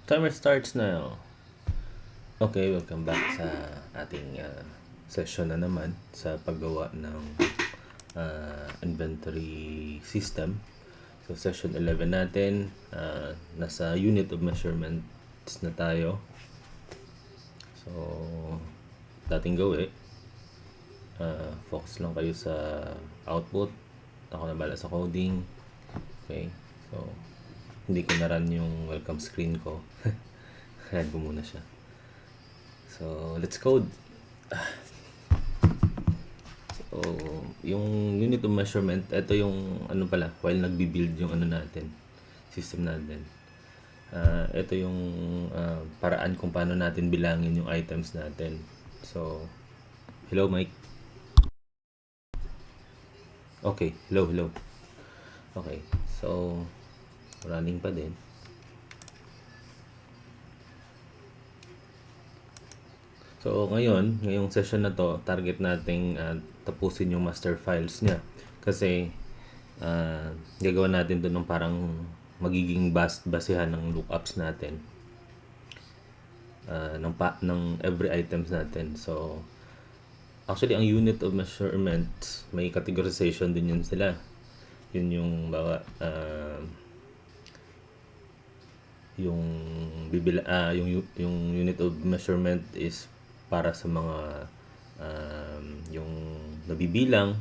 Timer starts now. Okay, welcome back sa ating session na naman sa paggawa ng inventory system. So, session 11 natin, nasa unit of measurements na tayo. So, dating gawi, focus lang kayo sa output. Ako na bala sa coding. Okay, so, hindi ko na run yung welcome screen ko. Run ko muna siya. So, let's code. So, yung unit of measurement, ito yung ano pala, while nagbi-build yung ano natin, system natin. Ito yung paraan kung paano natin bilangin yung items natin. So, hello Mike. Okay, hello. Okay, so running pa din. So, ngayong session na to, target nating tapusin yung master files niya. Kasi, gagawa natin to ng parang magiging basehan ng lookups natin. Ng every items natin. So, actually, ang unit of measurement, may categorization din yun sila. Yun yung yung yung unit of measurement is para sa mga yung nabibilang,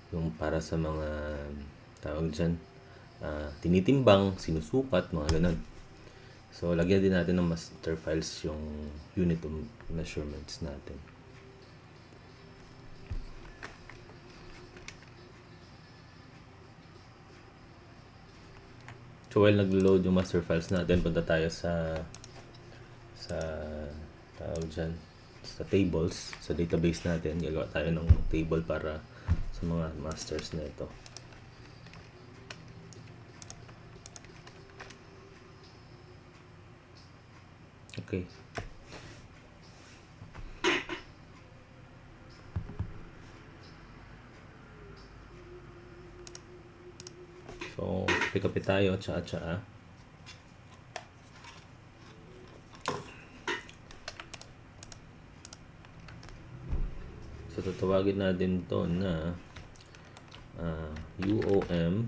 yung para sa mga tawag dyan, tinitimbang, sinusukat, mga ganun. So, lagyan din natin ng master files yung unit of measurements natin. So, while nag-load yung master files natin, punta tayo sa tawag dyan, sa tables, sa database natin. Gagawa tayo ng table para sa mga masters na ito. Okay. So, pick-up tayo, tsaa. So, tatawagin natin to na UOM.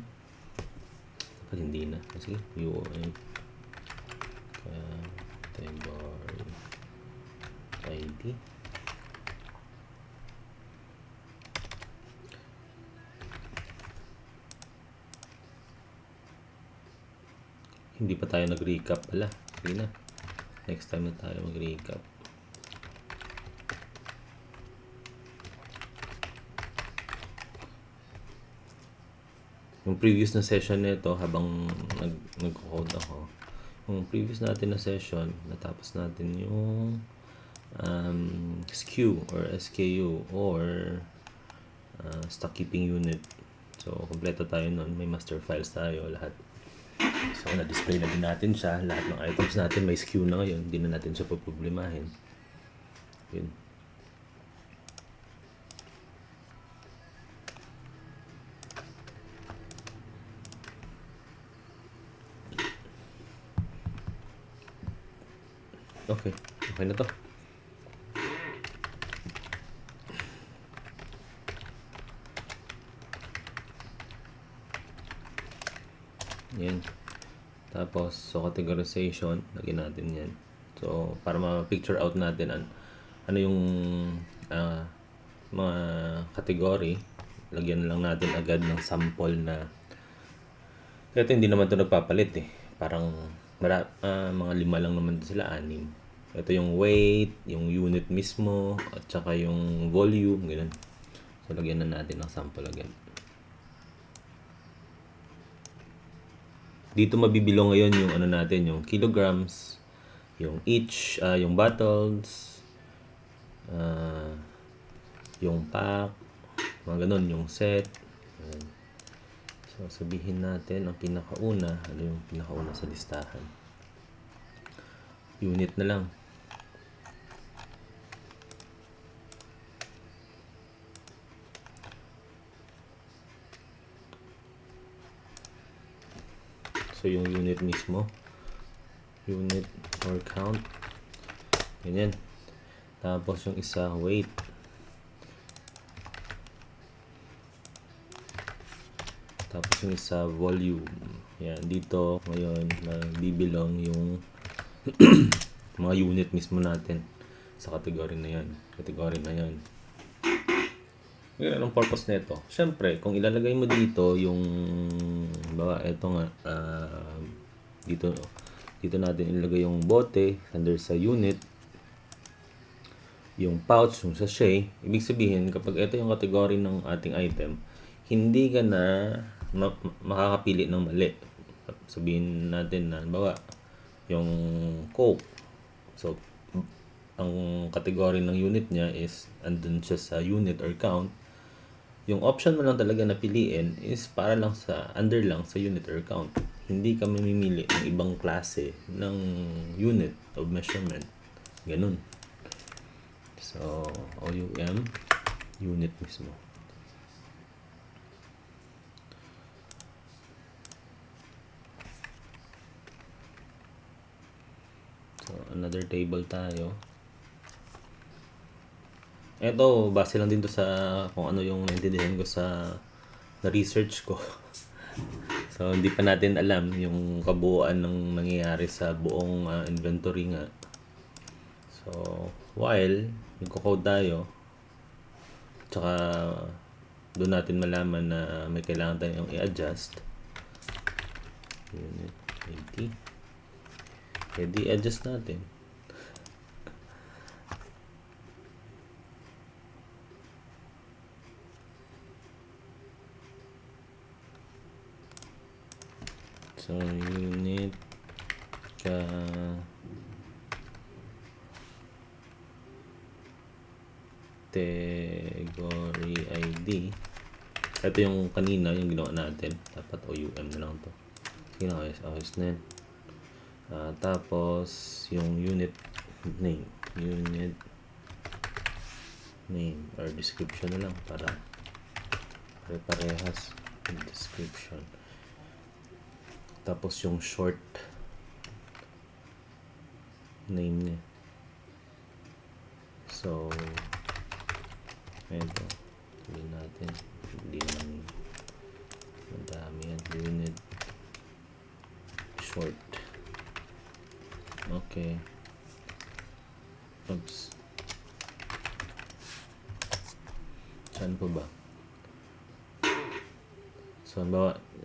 Hindi na. Sige, UOM. Category ID. Hindi pa tayo nag-recap pala. Sige na. Next time na tayo mag-recap. Yung previous na session nito habang nag-code ako. Yung previous natin na session, natapos natin yung SKU or SKU or stock keeping unit. So, kompleto tayo nun. May master files tayo lahat. So, na-display na din natin siya. Lahat ng items natin may SKU na ngayon. Hindi na natin siya paproblemahin. Yun. Okay. Okay na to. Yan. Tapos, so categorization, lagyan natin yan. So, para ma-picture out natin ano yung mga category, lagyan lang natin agad ng sample na ito hindi naman ito nagpapalit eh. Parang mga 5 lang naman sila, 6. Ito yung weight, yung unit mismo, at saka yung volume, ganun. So, lagyan na natin ng sample agad. Dito mabibilong ngayon yung ano natin, yung kilograms, yung each, yung bottles, yung pack, mga ganun, yung set. Ayan. So, sabihin natin ang pinakauna, ano yung pinakauna sa listahan. Unit na lang. So, yung unit mismo. unit or count. Ganyan. Tapos yung isa, weight. Tapos yung isa, volume. Yan, dito ngayon bibilong yung mga unit mismo natin sa category na yan. Ngayon, anong purpose nito? Siyempre, kung ilalagay mo dito yung eto nga, dito natin ilagay yung bote under sa unit, yung pouch, yung sachet. Ibig sabihin, kapag ito yung category ng ating item, hindi ka na makakapili ng mali. Sabihin natin na yung Coke. So, ang category ng unit niya is andun siya sa unit or count. Yung option mo lang talaga na piliin is para lang under lang sa unit or count. Hindi ka mamimili ng ibang klase ng unit of measurement. Ganun. So, OUM, unit mismo. So, another table tayo. Ito, base lang din to sa kung ano yung naintindihan ko sa na-research ko. So, hindi pa natin alam yung kabuuan ng nangyayari sa buong inventory nga. So, while nagko-code tayo, tsaka doon natin malaman na may kailangan tayong i-adjust. Unit 80. Pwede i-adjust natin. So, unit category ID. Ito yung kanina, yung ginawa natin. Dapat OUM na lang to. Sige na, ayos na yan. Tapos, yung unit name. Unit name or description na lang para pare-parehas yung description. Tapos yung short name niya. So, ito. Tuloy natin. Hindi naman madami yan. Unit short. Okay. Oops. Saan po ba? So,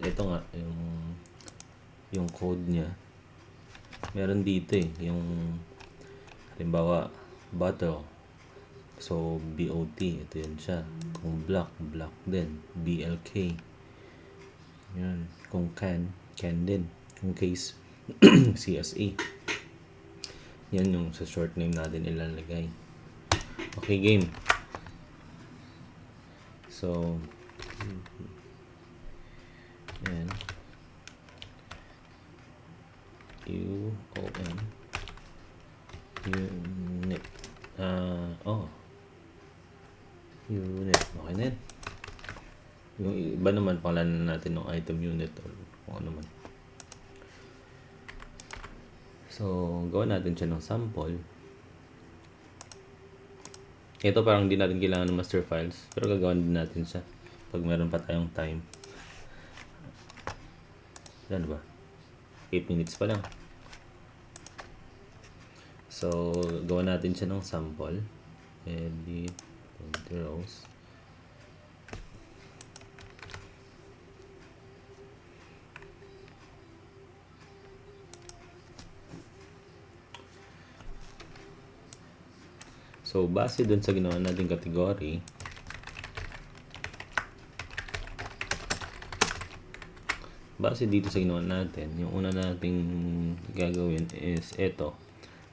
ito nga, yung code niya. Meron dito yung halimbawa, bottle. So, BOT. Ito yun siya. Kung block din. BLK. Yan. Kung can din. Kung case, CSE. Yan yung sa short name natin ilalagay. Okay, game. So, yan. UOM unit. Unit. Okay na yan. Yung iba naman, pangalanan natin ng item unit or kung ano man. So, gawin natin siya ng sample. Ito parang hindi natin kailangan ng master files, pero gagawin din natin siya pag meron pa tayong time. Ano ba? 8 minutes pa lang. So, gawa natin siya ng sample. Edit 20 rows. So, base dun sa ginawa nating category, base dito sa ginawa natin, yung una nating gagawin is ito,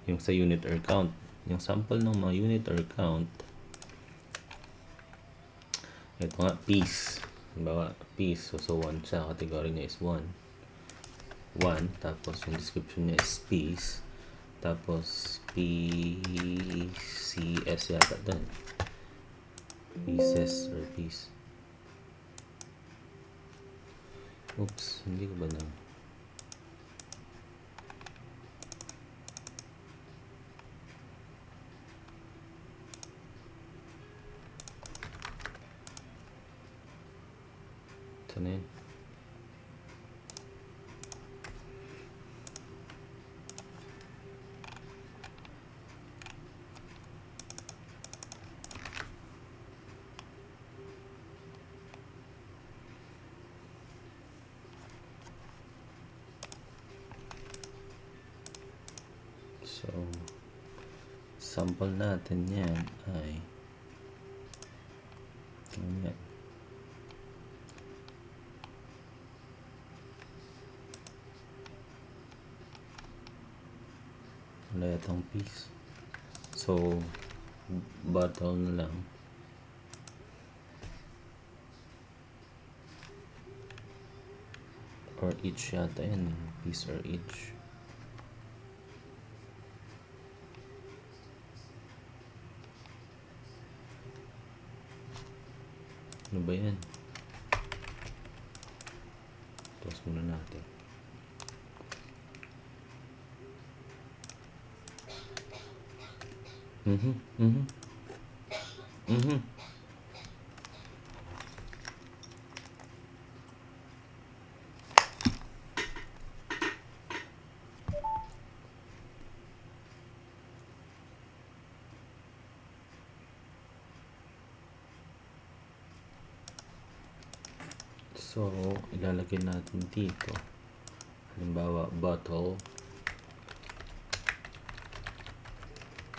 yung sa unit or count. Yung sample ng mga unit or count, ito nga, piece. Halimbawa, piece. So 1 siya, category niya is 1. 1, tapos yung description niya is piece. Tapos, PCS yata doon. Pieces or piece. Oops, hindi ko ba na? Ito na yun. So, sample natin yan ay yan. Wala itong piece. So, bottle na lang. Or each yata yan. Piece or each. Ano ba yan? Tapos muna natin. So, ilalagay natin dito. Halimbawa, bottle.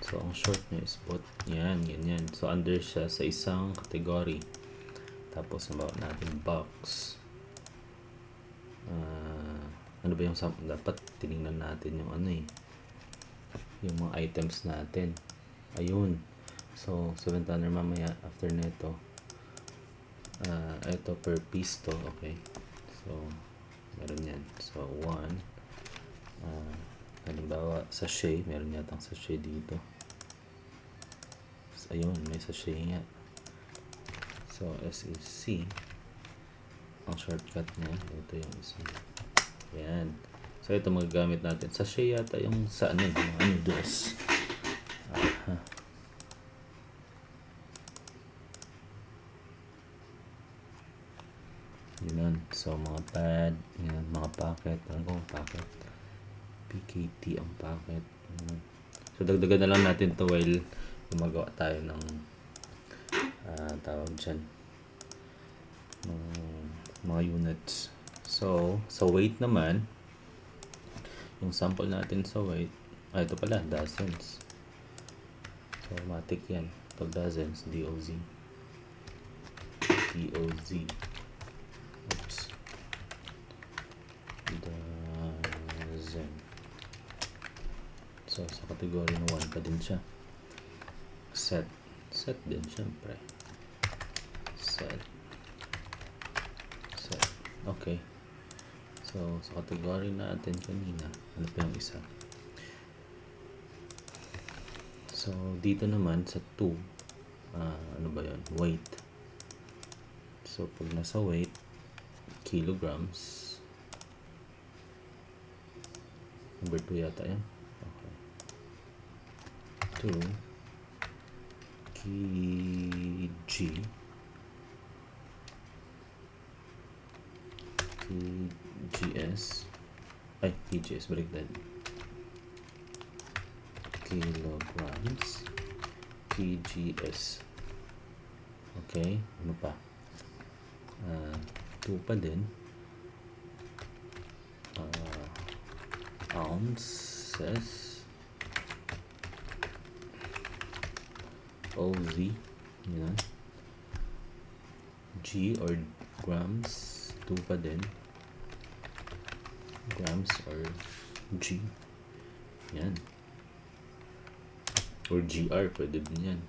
So, ang short niya is bot. Yan, ganyan. So, under siya sa isang category. Tapos, halimbawa natin box. Ano ba yung dapat tinignan natin yung ano eh. Yung mga items natin. Ayun. So, 700 mamaya after nito. Ito per piece to, okay. So, meron yan. So, 1. Halimbawa, sachet. Meron yatang sachet dito. So, ayun, may sachet nga. So, S is C. Ang shortcut niya. Ito yung isa. Yan. So, ito magagamit natin. Sachet yata yung sa ano, yung dress. Yun. So, mga pad, yan, mga packet. Ano kung packet? PKT ang packet. So, dagdagan na lang natin to while gumagawa tayo ng tawag dyan. Mga units. So, sa weight naman, yung sample natin sa weight, ito pala, dozens. So, automatic yan. Pag dozens, DOZ. DOZ. Oops. Dozen. So, sa category na 1 pa din siya. Set. Set din, syempre. Set. Set. Okay. So, sa category natin kanina, ano pa yung isa? So, dito naman sa 2, ano ba yun? Weight. So, pag nasa weight, kilograms. Number 2 yata yan. Okay. 2 kg kgs ay kgs baliktad kilograms kgs. Okay, ano pa? 2 pa din. Ounces. OZ. Yan. G or grams. 2 pa din. Grams or G. Yan. Or GR. Pwede din yan.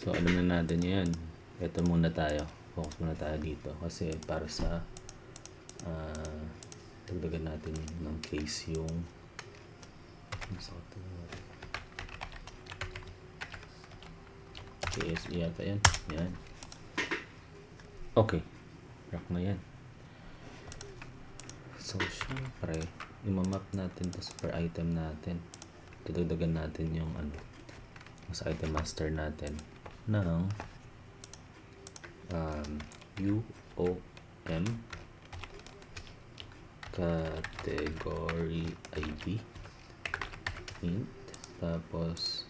So, alam na natin yan. Ito muna tayo. Focus muna tayo dito. Kasi para sa dagdagan natin ng case yung case yata yan. Yan. Okay. Rock na yan. So, syempre, imamap natin to per item natin. Dagdagan natin yung ano sa item master natin ng OM category ID int, tapos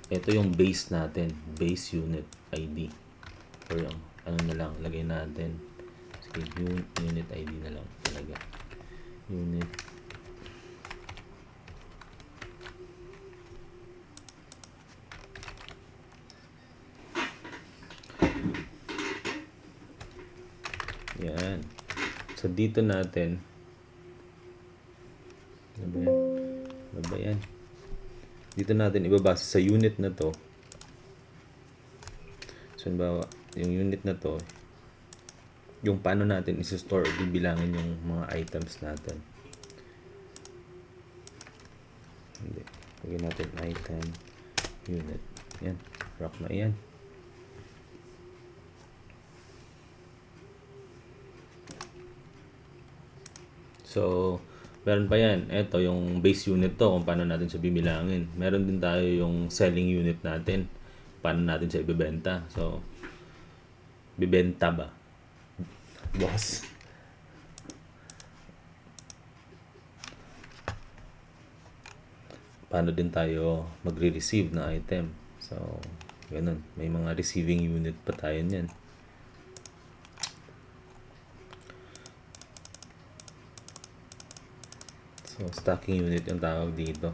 ito yung base natin, base unit ID, or yung ano na lang, lagay natin, sige, unit ID na lang talaga, unit yan. So dito natin, ano ba yan? Dito natin ibabase sa unit na to. So halimbawa, yung unit na to, yung paano natin isi-store o bibilangin yung mga items natin. Hindi. Lagyan natin item unit. Yan. Rock na yan. So, meron pa yan. Ito, yung base unit to, kung paano natin siya bibilangin. Meron din tayo yung selling unit natin. Paano natin siya ibebenta. So, bibenta ba? Boss. Paano din tayo magre-receive na item. So, ganun. May mga receiving unit pa tayo niyan. So, stocking unit yung tawag dito.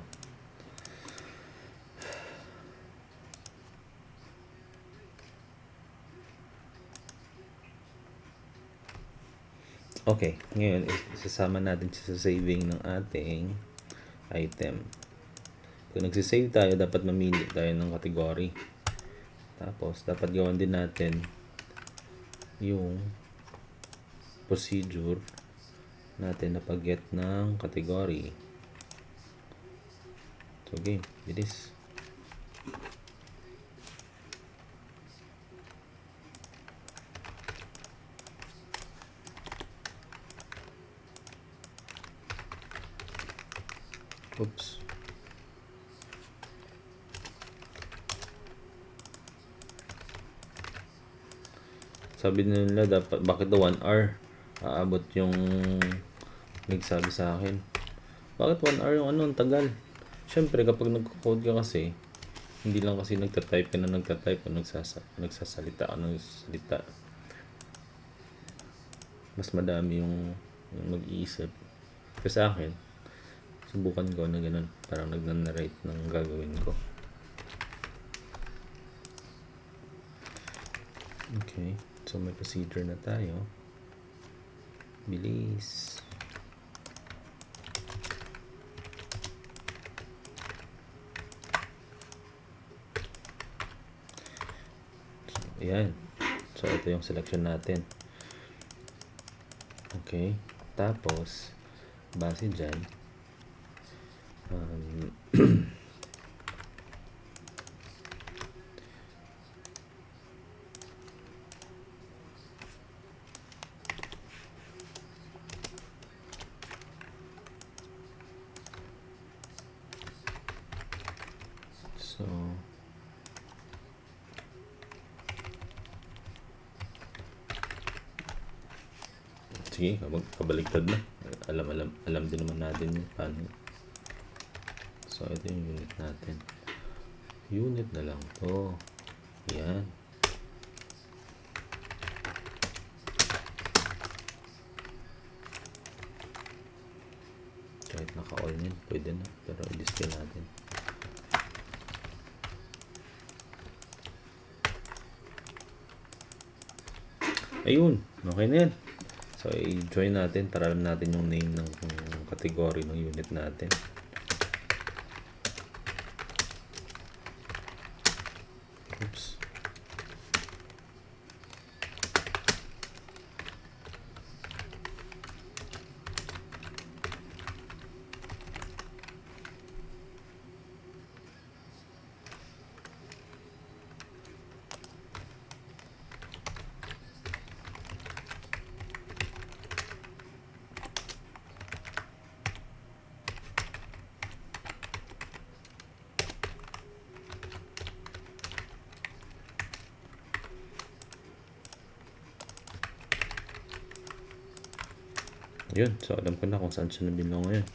Okay, ngayon isasama natin siya sa saving ng ating item. Kung nagsisave tayo, dapat mamili tayo ng category. Tapos, dapat gawan din natin yung procedure natin na pag-get ng category. So, game. Bilis. Oops. Sabi nila dapat, bakit daw 1 hour aabot yung nagsabi sa akin. Bakit 1 hour yung ano, ang tagal? Siyempre, kapag nagko-code ka kasi, hindi lang kasi nagtatype ka na nagtatype o nagsasalita o nagsasalita. Mas madami yung mag-iisip. Kasi sa akin, subukan ko na ganun. Parang nag-narrate ng gagawin ko. Okay. So, may procedure na tayo. Bilis. So, ayan. So, ito yung selection natin. Okay. Tapos, base dyan, so, sige, kabaligtad na. Alam din naman natin yung paano. So, ito yung unit natin. Unit na lang to. Yan. Kahit naka-all yan, pwede na. Pero i-display natin. Ayun. Okay na yan. So, i-join natin para alam natin yung name ng category ng unit natin. Oops. Yun, so alam ko na kung saan siya nabilong ngayon.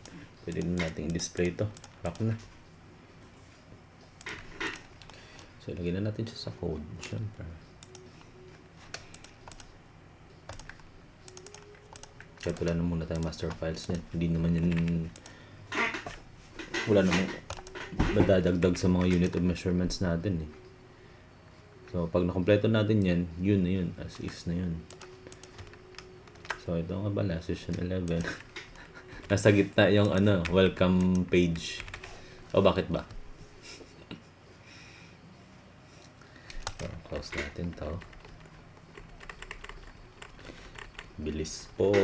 Pwede na natin i-display ito. Rock na. So, lagyan na natin siya sa code. Siyempre. Kaya wala na muna tayong master files niyan. Hindi naman yan, wala namang madadagdag sa mga unit of measurements natin eh. So, pag nakompleto natin yan, yun na yun. As is na yun. So, ito nga pala, session 11. Nasa gitna yung welcome page. O, bakit ba? So, close natin to. Bilis po.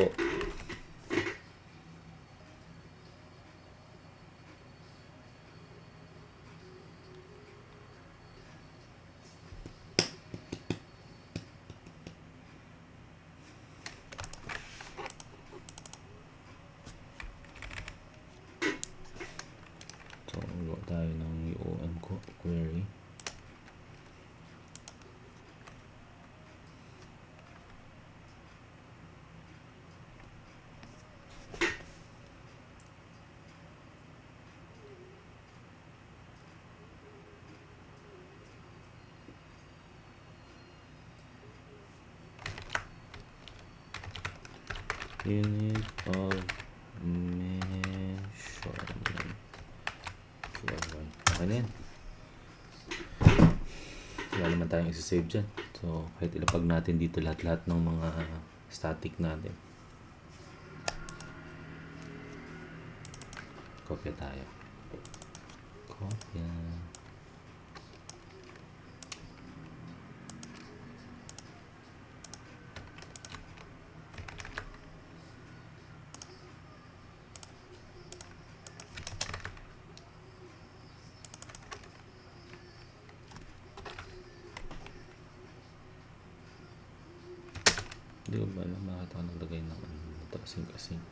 So, gawa tayo ng UOM query. Unit of measurement. Okay na yan. Wala naman tayong isa-save dyan. So, kahit ilapag natin dito lahat-lahat ng mga static natin. Kopya tayo. Kopya. Hindi ko ba alam bakit ako naglagay ng ito async.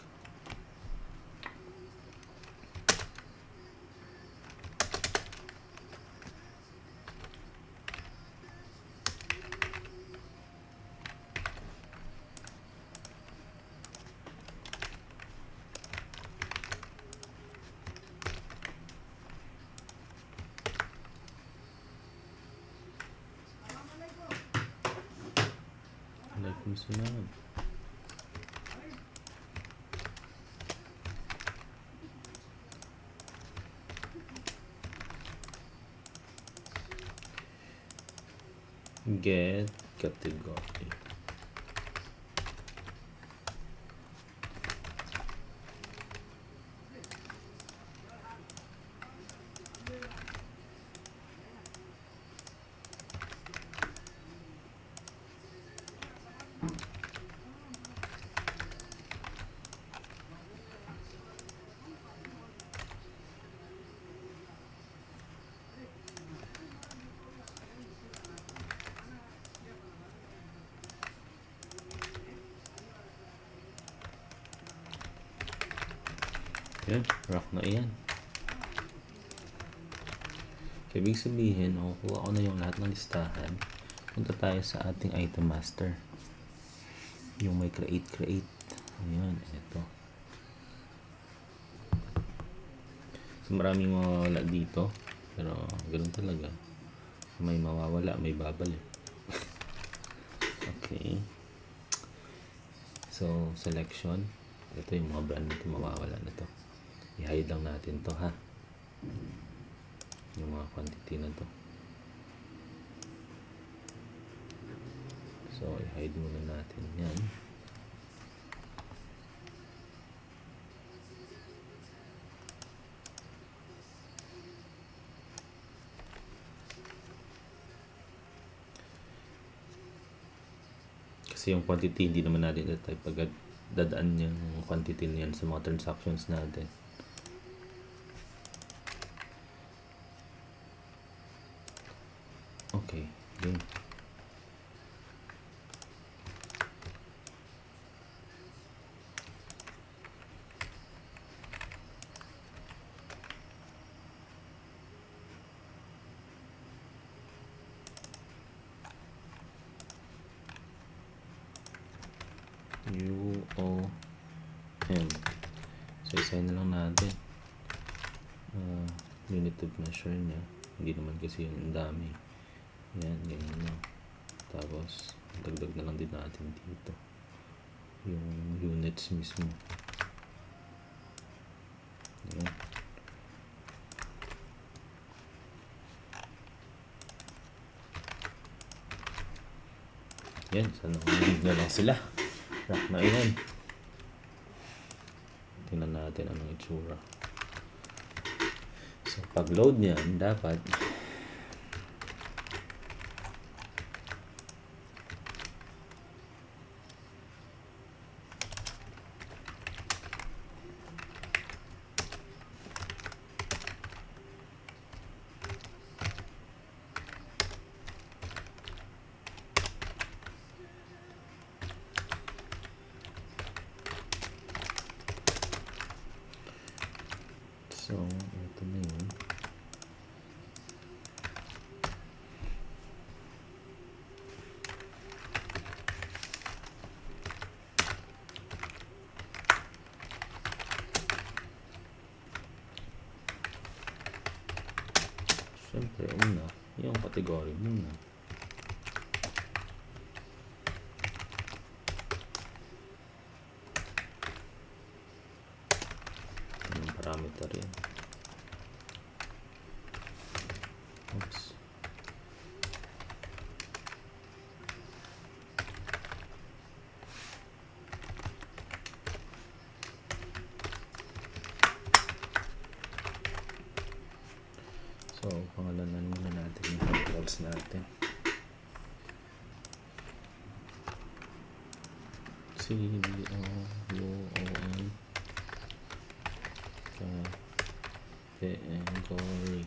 Alaikum salam. Get category. Yan, rock na iyan. Kaya ibig sabihin, kuha ko na yung lahat ng listahan. Punta tayo sa ating item master. Yung may create. Ayan, ito. So, maraming mawawala dito. Pero, ganoon talaga. May mawawala, may babalik. Okay. So, selection. Ito yung mga brand nito, mawawala na to. I-hide lang natin to ha. Yung mga quantity na to. So, i-hide muna natin yan. Kasi yung quantity, hindi naman natin type agad dadaan yung quantity niyan sa mga transactions natin. Okay, yun. UO So, isahin na lang natin. Unit of measure niya. Hindi naman kasi yung dami. Yan, ganyan lang. Tapos, dagdag na lang din natin dito yung units mismo. Yan. Yan, sana humilig na lang sila. Rock na yan. Tingnan natin anong itsura. So, pag load niyan, dapat so, ito na yun. Siyempre, una, yung category muna. Yung parameter yan. Oops. So, pangalanan muna natin yung controls natin. CDOUON category.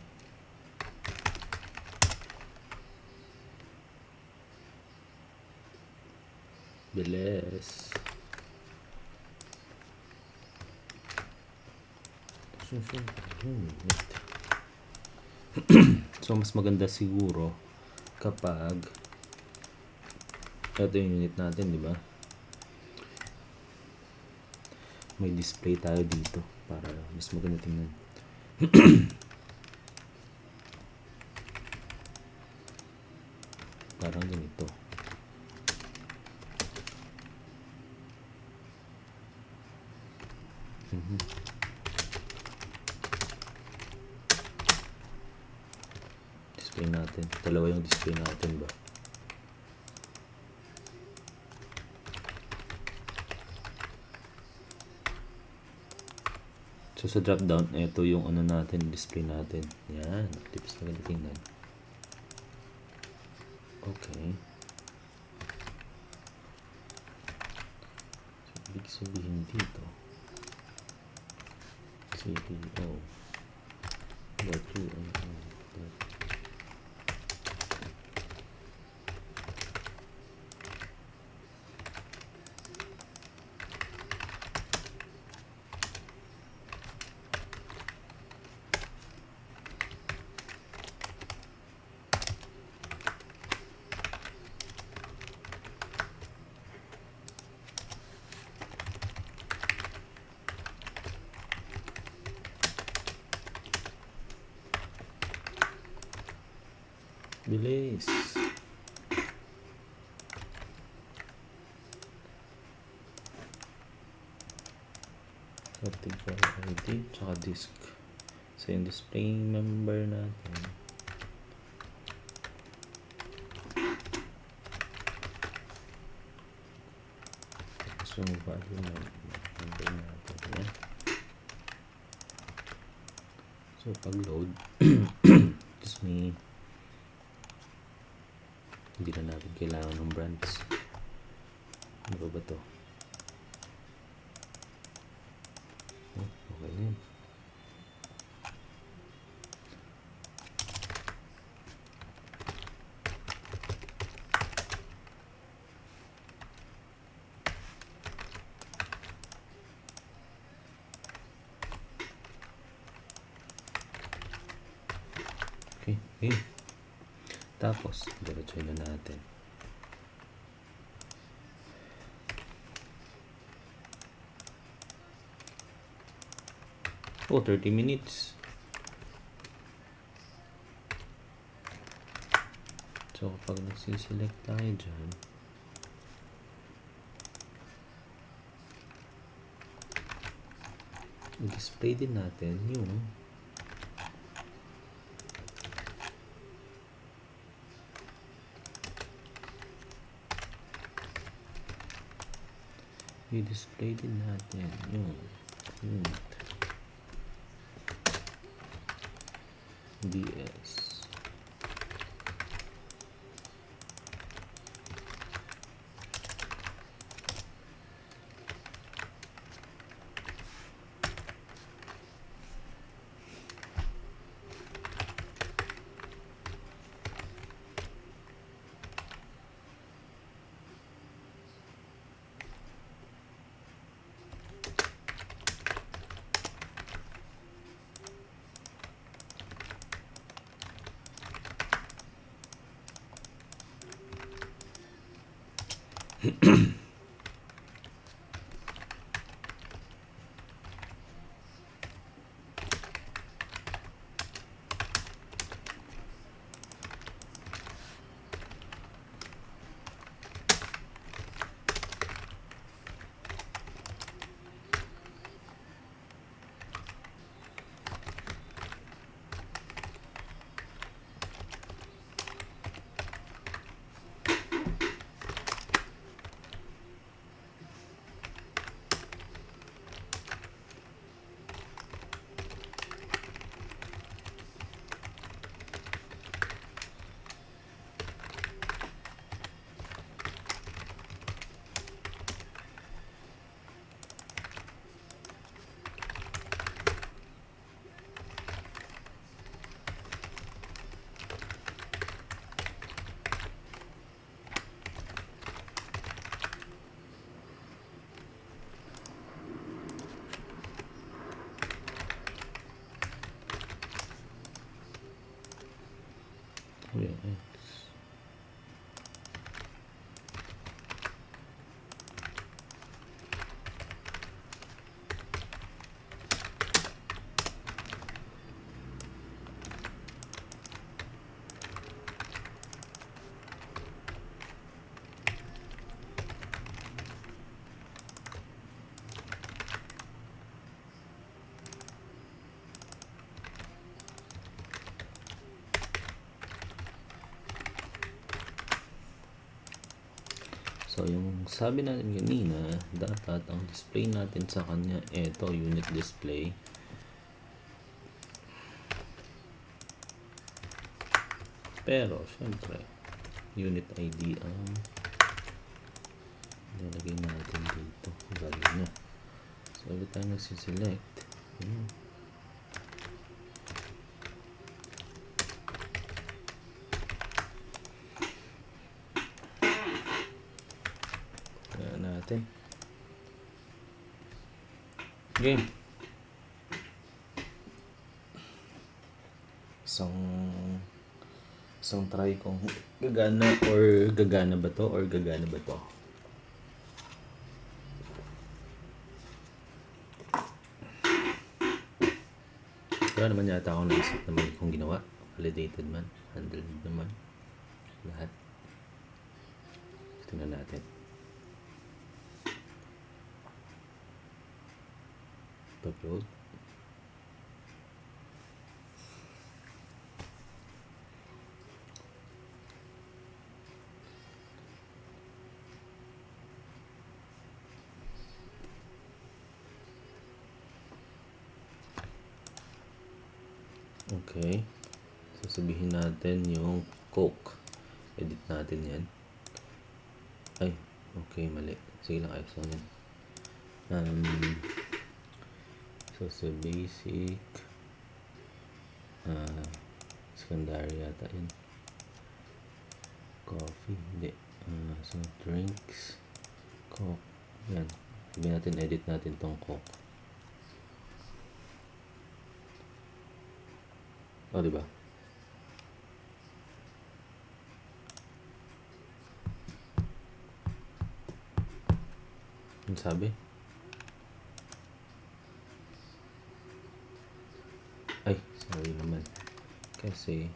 Bilis. So, mas maganda siguro kapag ito yung unit natin, di ba? May display tayo dito para mas maganda tingnan. Parang ganito. Display natin. Dalawa yung display natin ba? So, sa drop down, ito yung ano natin, display natin. Yan. Tips na ganito tingnan. Okay. So, ibig sabihin dito. CDO. Bilis. Category ID tsaka disk. So, yung display member natin. So, yung value member natin. Yan. So, pag load, just me. Hindi na natin kailangan ng branch. Ano ba to? Oh, okay na yun. Okay. Tapos, diretso na natin. Oh, 30 minutes. So, kapag nagsiselect tayo dyan, i-display din natin yung unit DS. Yes. So, yung sabi natin kanina, dapat ang display natin sa kanya, ito, unit display. Pero, syempre, unit ID ang nilagay natin dito. Value niya. So, ulit tayo nagsiselect. Kaya natin. Game. Isang try kung gagana ba to. Wala naman yata akong naisip naman kung ginawa. Validated man. Handled naman. Lahat. Tingnan natin. Upload. Okay. Sasabihin natin yung Coke. Edit natin yan. Ay, okay, mali. Sige lang, ayos lang yan. So, sa basic, secondary yata yun. Coffee, hindi. So, drinks, Coke. Yan. Sabihin natin, edit natin tong Coke. O, diba? Ano sabi? Ay, sorry naman. Kasi,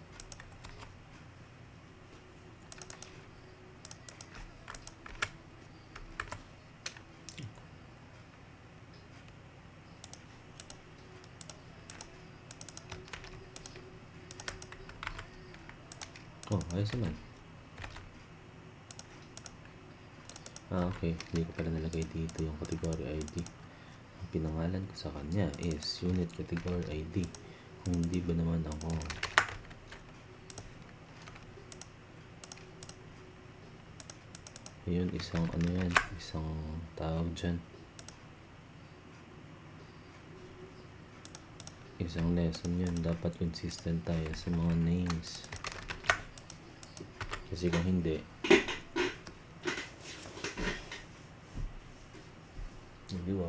ayos naman. Okay. Hindi ko pala nalagay dito yung category ID. Ang pinangalan ko sa kanya is unit category ID. Kung hindi ba naman ako yun, isang tawag dyan, isang lesson yun. Dapat consistent tayo sa mga names, kasi kung hindi, hindi ba?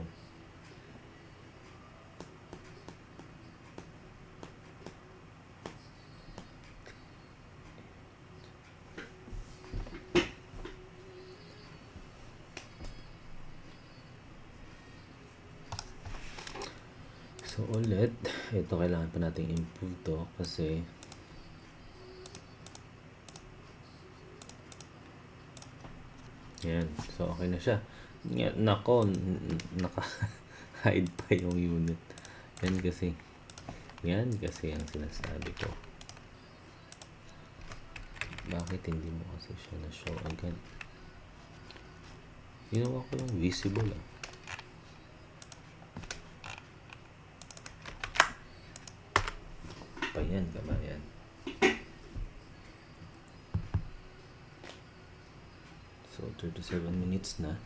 So ulit, ito kailangan pa nating improve to kasi yan. So okay na siya. Nako, naka-hide pa yung unit. Yan kasi ang sinasabi ko. Bakit hindi mo kasi siya na-show agad? Ginawa ko yung visible Yan, kabayan. So 37 minutes na.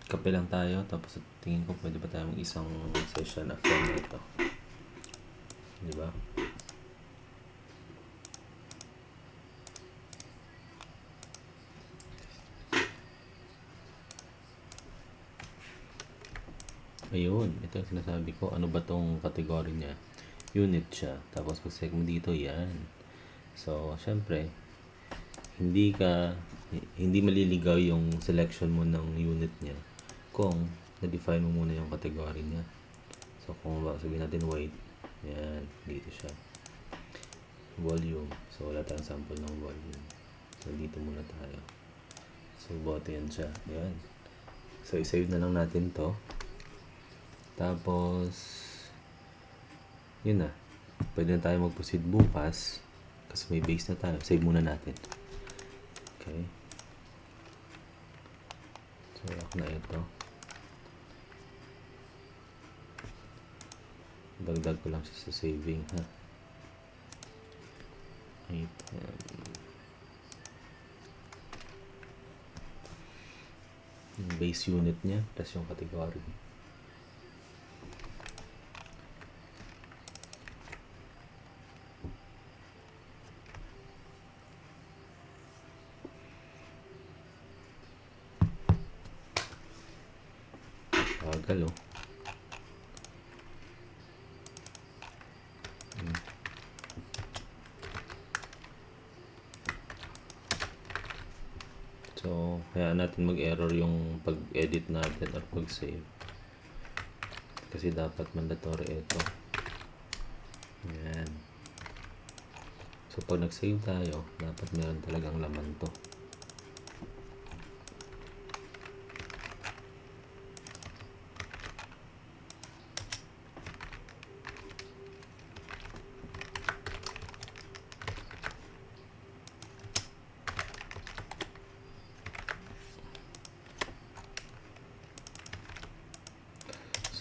Kape lang tayo, tapos tingin ko pwede pa tayo mag-isang session after nito. Di ba? Ayun, ito yung sinasabi ko. Ano ba tong category niya? Unit siya. Tapos pag-check mo dito, yan. So, syempre, hindi maliligaw yung selection mo ng unit niya kung na-define mo muna yung category niya. So, kung sabihin natin weight, yan, dito siya. Volume. So, wala tayong sample ng volume. So, dito muna tayo. So, bote yan siya. Yan. So, i-save na lang natin to. Tapos, yun na. Pwede na tayo mag-proceed bukas kasi may base na tayo. Save muna natin. Okay. So, lock na ito. Dagdag ko lang siya sa saving, ha. Item. Yung base unit niya, plus yung category. Bagal, So, kaya natin mag-error yung pag-edit natin or pag-save. Kasi dapat mandatory ito. Yan. So, pag nag-save tayo, dapat meron talagang laman to.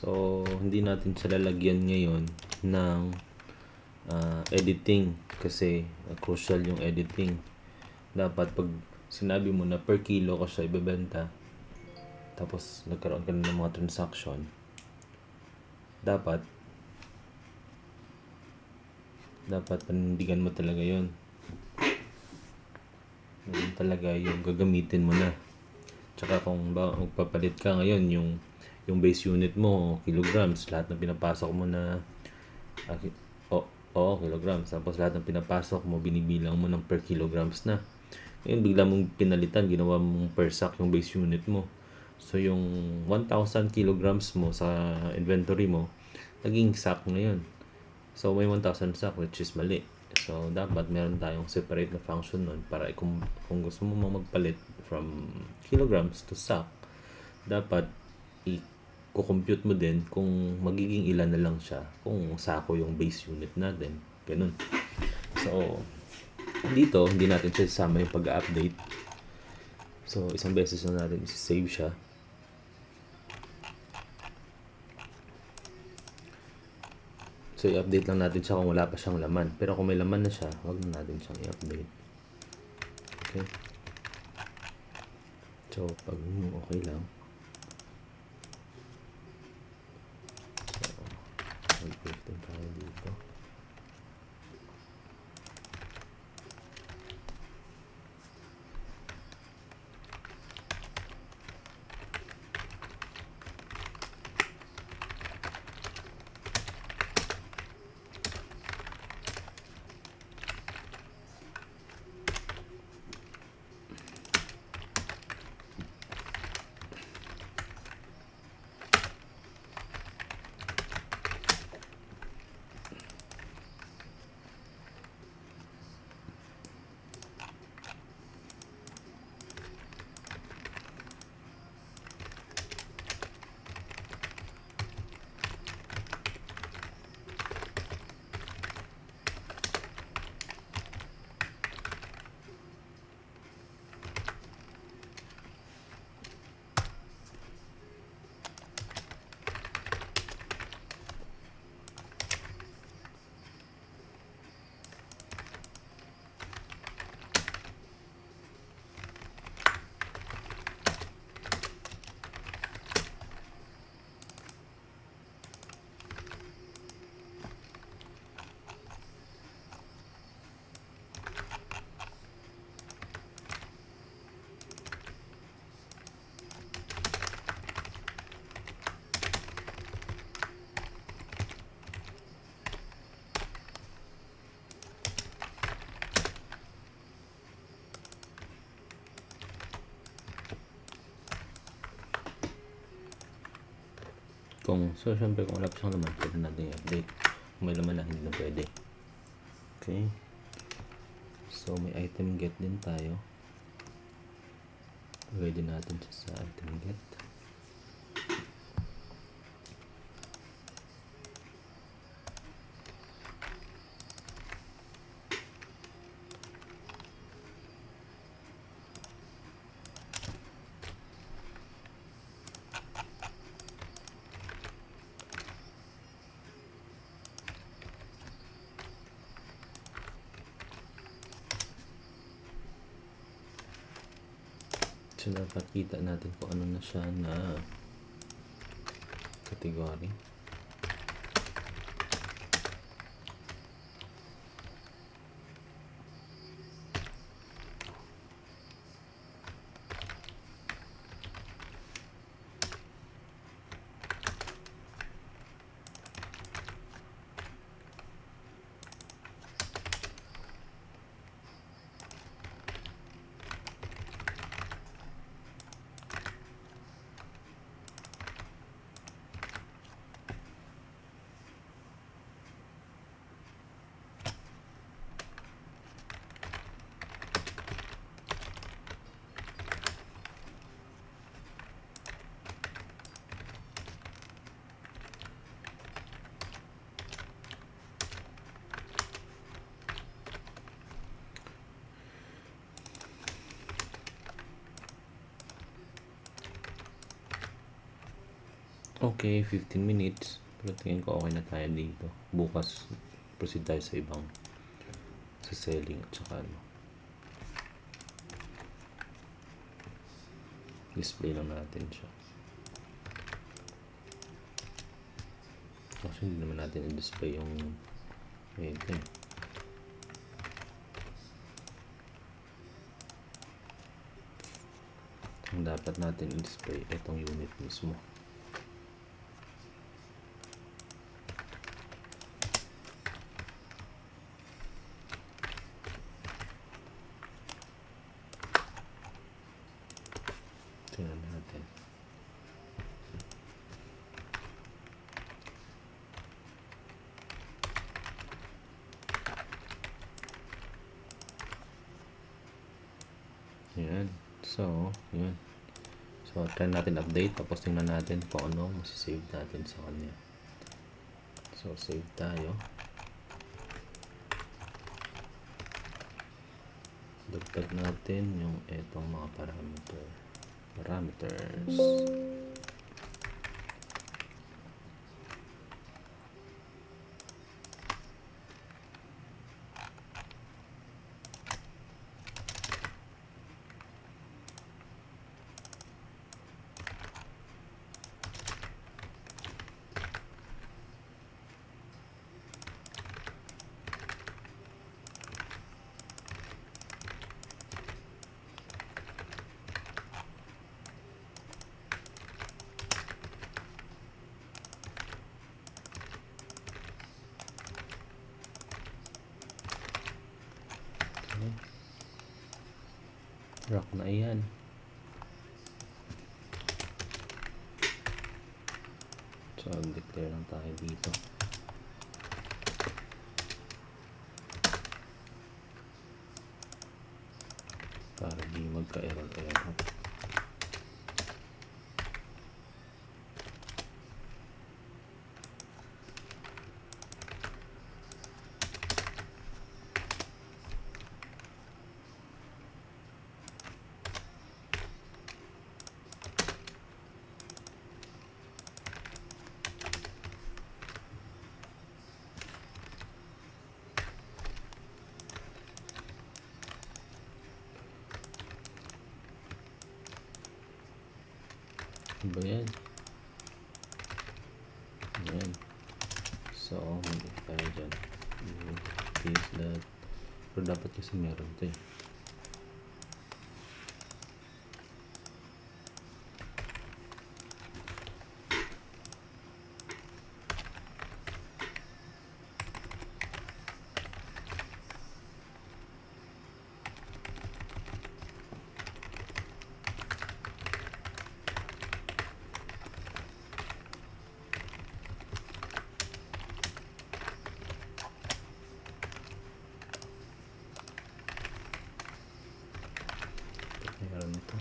So, hindi natin siya lalagyan ngayon ng editing kasi crucial yung editing. Dapat pag sinabi mo na per kilo ko siya ibebenta, tapos nagkaroon ka na ng mga transaction, dapat panindigan mo talaga yun. Yun talaga yung gagamitin mo na. Tsaka kung magpapalit ka ngayon, yung base unit mo, kilograms, lahat ng pinapasok mo na kilograms. Tapos lahat ng pinapasok mo, binibilang mo ng per kilograms na. Ngayon, bigla mong pinalitan, ginawa mong per sack yung base unit mo. So yung 1,000 kilograms mo sa inventory mo, naging sack ngayon. So may 1,000 sack, which is mali. So dapat meron tayong separate na function nun para kung gusto mo magpalit from kilograms to sack, dapat i-compute mo din kung magiging ilan na lang siya kung sako yung base unit natin. Ganun. So dito, hindi natin siya sasama yung pag-update. So isang beses na natin i-save siya. So i-update lang natin siya kung wala pa siyang laman. Pero kung may laman na siya, wag na natin siyang i-update. Okay. So pag okay lang, so mag-paste din tayo dito. Syempre kung wala pa siyang laman, pwede natin i-update. Kung may laman na, hindi na pwede. Okay. So may item get din tayo. Pwede natin siya sa item get. So napakita natin kung ano na siya na category. Okay, 15 minutes. Pero tingin ko okay na tayo dito. Bukas, proceed tayo sa ibang sa selling at saka ano. Display lang natin siya. Actually, hindi naman natin i-display yung ito eh. Ang dapat natin i-display itong unit mismo. Tingnan natin. So, yun. So, try natin update. Tapos tingnan natin kung ano masisave natin sa kanya. So, save tayo. Dagdag natin yung etong mga parameters. Rock na yan. So, declare lang tayo dito. Para di magka-error. Ano ba yan? Ayan. So, mag-if tayo dyan. Case that. Pero dapat kasi meron ito eh. Meron ito.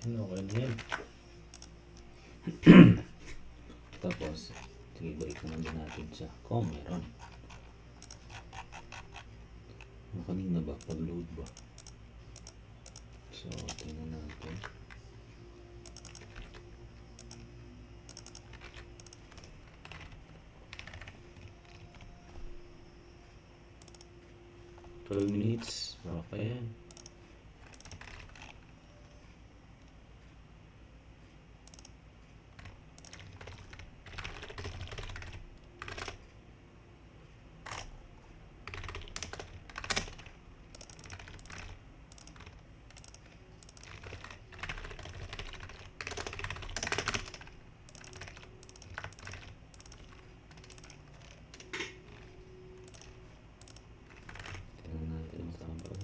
Okay na yan. Tapos, sige, balik naman din natin siya. Kung meron. Kanina ba? Pag-load ba? So, tingnan natin. Twelve minutes. Okay yan. Tingnan natin. Tama ba?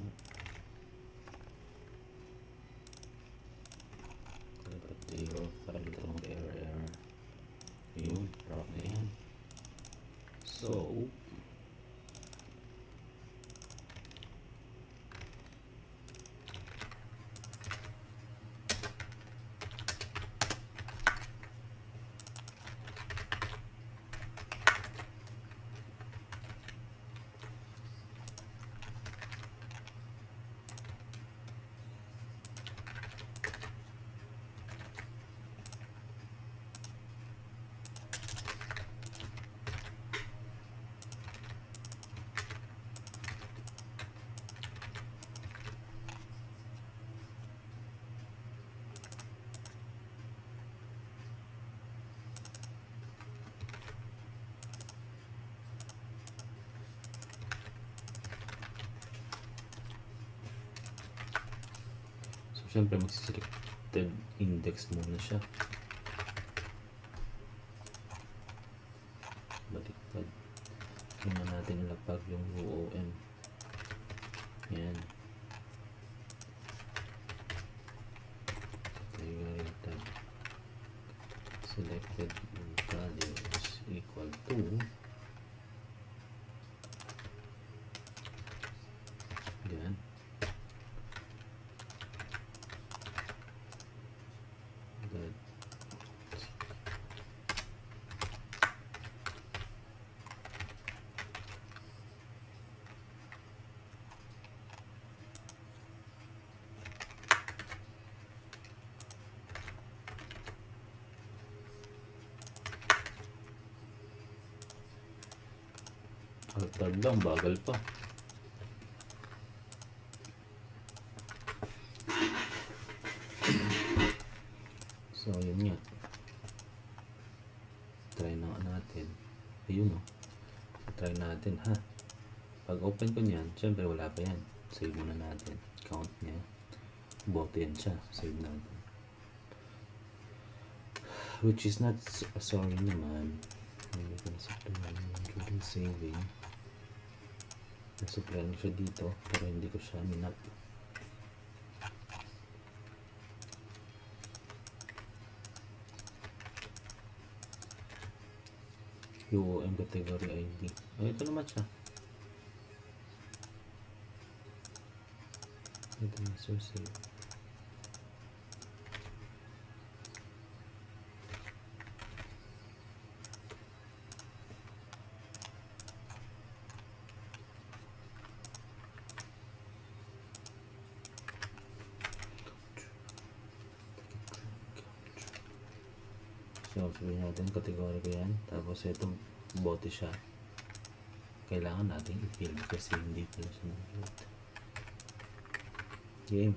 Siyempre magsiselected index muna siya. Baliktad. Tingnan natin lapag yung UOM. Yan. Category tab. Selected value is equal to yan. That altad lang, bagal pa. So, yun nga. Try na natin. Ayun o. Try natin ha. Pag open ko niyan, syempre wala pa yan. Save muna natin. Count niya. Boto yan siya. Save natin. Which is not, sorry naman. Hindi ko nasupply including saving. Nasupply ko siya dito. Pero hindi ko siya minap. UOM category ID. Ay, ito naman siya. Ito na source save. So, sabihin natin, kategory ko yan. Tapos, itong bote siya. Kailangan natin i-fill kasi hindi pala siya nag-load. Game.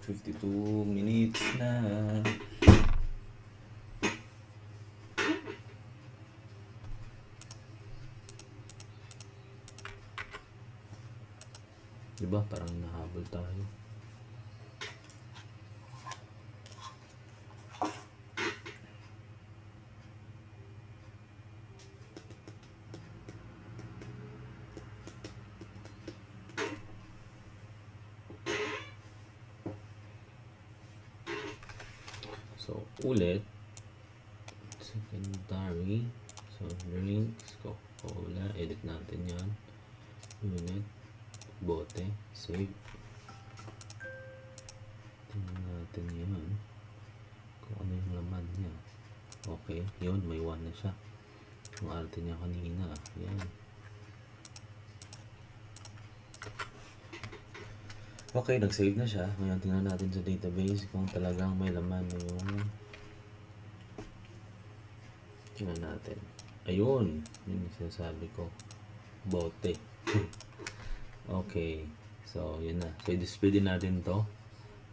$52 na. Diba? Parang nahabol tayo. So, ulit. Secondary. So, links ko. Wala. Edit natin yan. Unit. Bote, save. Tingnan natin yun kung ano yung laman niya. Okay, yun, may 1 na siya. Yung arte niya kanina, yan. Okay, nag-save na siya. Ngayon tingnan natin sa database kung talagang may laman na yung tingnan natin. Ayun, yun yung sinasabi ko, bote. Okay, so yun na. So i-display din natin to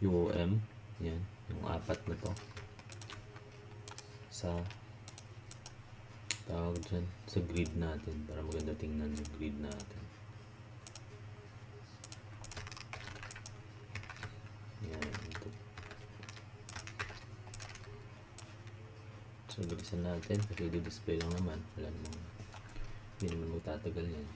UOM, yan, yung 4 na to sa tawag dyan, sa grid natin para maganda tingnan yung grid natin. Yan, ito. So bilisan natin kasi i-display lang naman, wala namang, hindi naman magtatagal yan.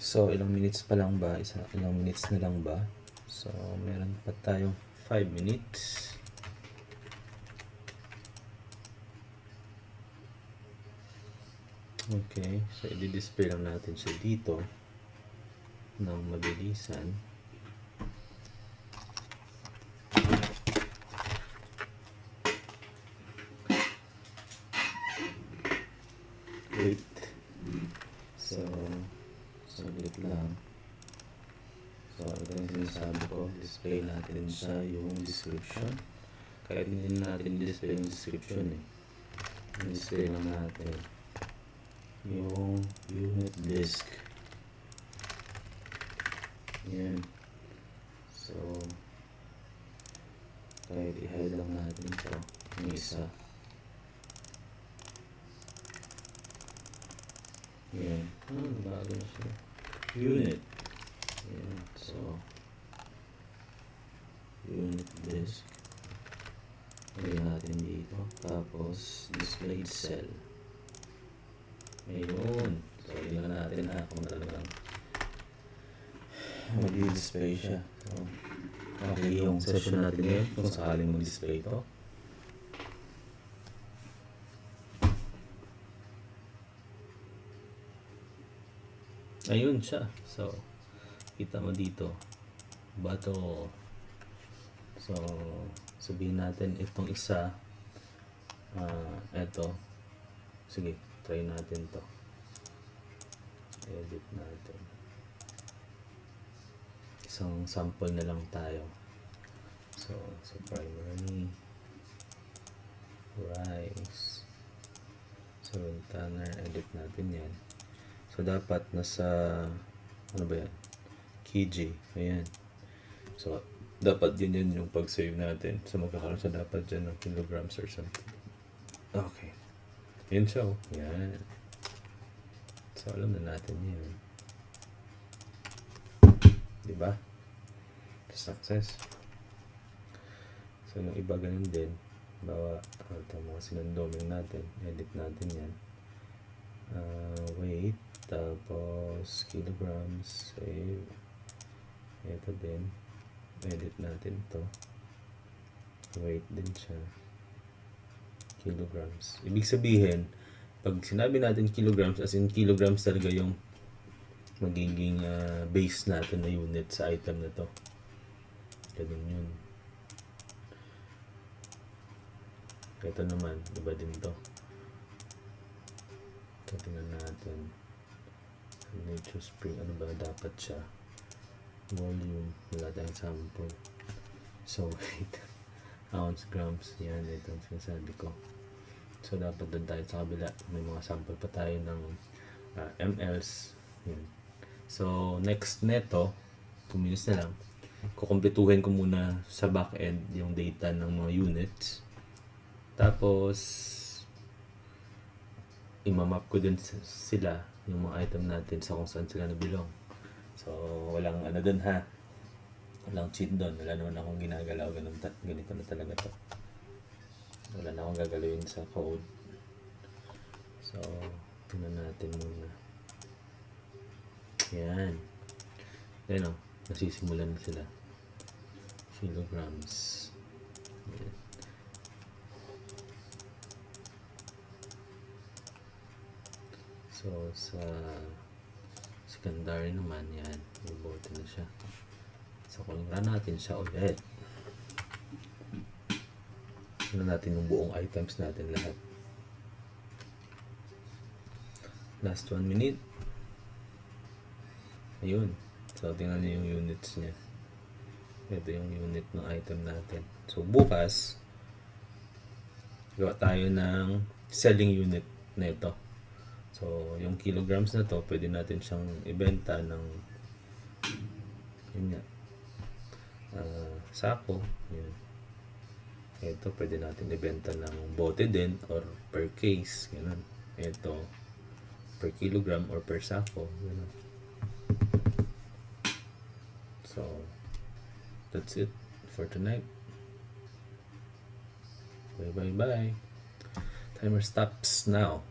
So, ilang minutes pa lang ba? Ilang minutes na lang ba? So, meron pa tayong 5 minutes. Okay, so i-display lang natin siya dito ng mabilisan. So, saglit lang. So, ito yung sinasabi ko, display natin siya yung description. Kahit hindi natin display yung description display lang natin yung unit disk. Yan. So, kahit i-hide lang natin ito, yung isa. Yan. Bago na siya. Unit. Yan. So, unit disk. Lagyan natin dito. Tapos, displayed cell. Ayun. So, tingnan natin kung talagang mag-display siya. So, okay yung session natin ngayon kung sakaling mag-display ito. Ayun siya. So, kita mo dito. Battle. So, sabihin natin itong isa. Eto. Sige, try natin to. Edit natin. Isang sample na lang tayo. So primary rise. So tanner, edit natin yan. So dapat nasa ano ba yan? Kg. Ayan. So dapat yun yung pag-save natin. So magkakaroon siya dapat dyan ng kilograms or something. Okay. Yun siya. Yan. So alam na natin yun. Diba? Success. So yung iba ganun din. Bawa ito mga sinandoming natin. Edit natin yan. Weight. Tapos kilograms. Save. Ito din. Edit natin to. Weight din siya. Kilograms. Ibig sabihin, pag sinabi natin kilograms, as in kilograms talaga yung magiging base natin na unit sa item na to. Ganun yun. Ito naman, iba din to. Ito tingnan natin. Nature spring, ano ba dapat siya? Volume, wala tayong sample. So, wait. Ounce, grams, yan, ito ang sinasabi ko. So, dapat doon tayo sa kabila. May mga sample pa tayo ng mls. Yan. So, next neto, 2 minutes na lang, kukumpletuhin ko muna sa back-end yung data ng mga units. Tapos, imamap ko din sila, yung mga item natin sa kung saan sila nabilong. So, walang ano dun ha. Walang cheat dun. Wala naman akong ginagalaw. Ganito na talaga to. Wala na akong gagalawin sa code. So, tingnan natin muna. Yan. Yan o. Nasisimulan na sila. Kilograms. Yan. So, sa secondary naman, yan. Ibote na siya. So, kung run natin siya ulit. Tingnan natin yung buong items natin lahat. Last 1 minute. Ayun. So, tingnan niyo yung units niya. Ito yung unit ng item natin. So, bukas, gawa tayo ng selling unit na ito. So, yung kilograms na to, pwede natin siyang ibenta ng yun nga, sako. Yun. Ito, pwede natin ibenta ng bote din or per case. Ganun. Ito, per kilogram or per sako. Ganun. So, that's it for tonight. Bye. Timer stops now.